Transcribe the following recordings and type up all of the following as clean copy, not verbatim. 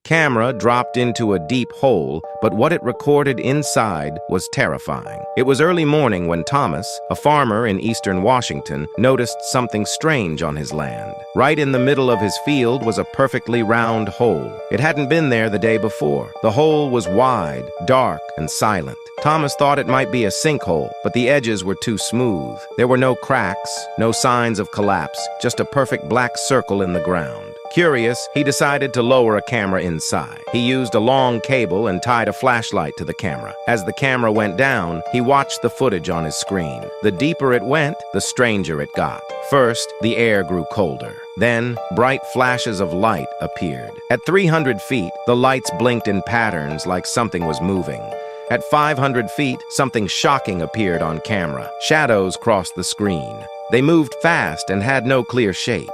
camera dropped into a deep hole, but what it recorded inside was terrifying. It was early morning when Thomas, a farmer in eastern Washington, noticed something strange on his land. Right in the middle of his field was a perfectly round hole. It hadn't been there the day before. The hole was wide, dark, and silent. Thomas thought it might be a sinkhole, but the edges were too smooth. There were no cracks, no signs of collapse, just a perfect black circle in the ground. Curious, he decided to lower a camera inside. He used a long cable and tied a flashlight to the camera. As the camera went down, he watched the footage on his screen. The deeper it went, the stranger it got. First, the air grew colder. Then, bright flashes of light appeared. At 300 feet, the lights blinked in patterns like something was moving. At 500 feet, something shocking appeared on camera. Shadows crossed the screen. They moved fast and had no clear shape.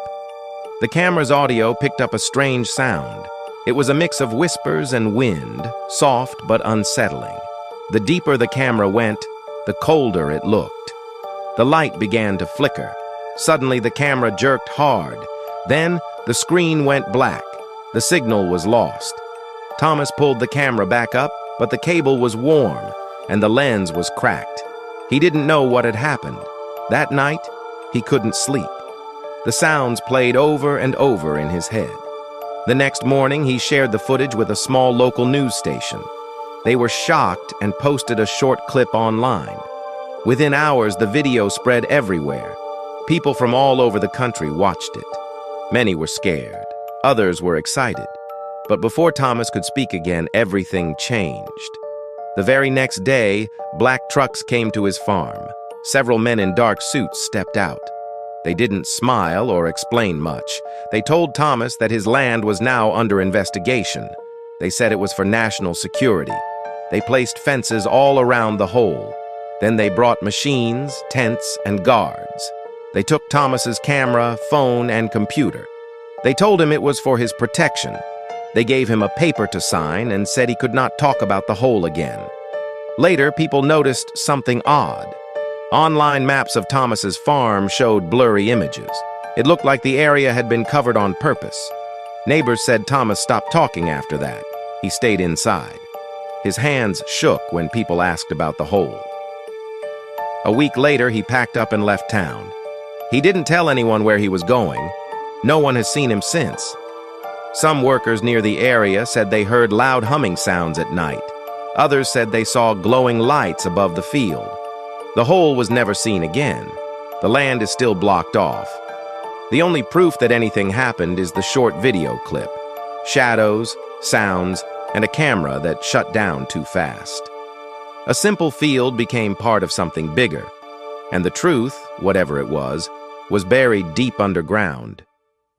The camera's audio picked up a strange sound. It was a mix of whispers and wind, soft but unsettling. The deeper the camera went, the colder it looked. The light began to flicker. Suddenly, the camera jerked hard. Then, the screen went black. The signal was lost. Thomas pulled the camera back up, but the cable was warm, and the lens was cracked. He didn't know what had happened. That night, he couldn't sleep. The sounds played over and over in his head. The next morning, he shared the footage with a small local news station. They were shocked and posted a short clip online. Within hours, the video spread everywhere. People from all over the country watched it. Many were scared. Others were excited. But before Thomas could speak again, everything changed. The very next day, black trucks came to his farm. Several men in dark suits stepped out. They didn't smile or explain much. They told Thomas that his land was now under investigation. They said it was for national security. They placed fences all around the hole. Then they brought machines, tents, and guards. They took Thomas's camera, phone, and computer. They told him it was for his protection. They gave him a paper to sign and said he could not talk about the hole again. Later, people noticed something odd. Online maps of Thomas's farm showed blurry images. It looked like the area had been covered on purpose. Neighbors said Thomas stopped talking after that. He stayed inside. His hands shook when people asked about the hole. A week later, he packed up and left town. He didn't tell anyone where he was going. No one has seen him since. Some workers near the area said they heard loud humming sounds at night. Others said they saw glowing lights above the field. The hole was never seen again. The land is still blocked off. The only proof that anything happened is the short video clip. Shadows, sounds, and a camera that shut down too fast. A simple field became part of something bigger, and the truth, whatever it was buried deep underground.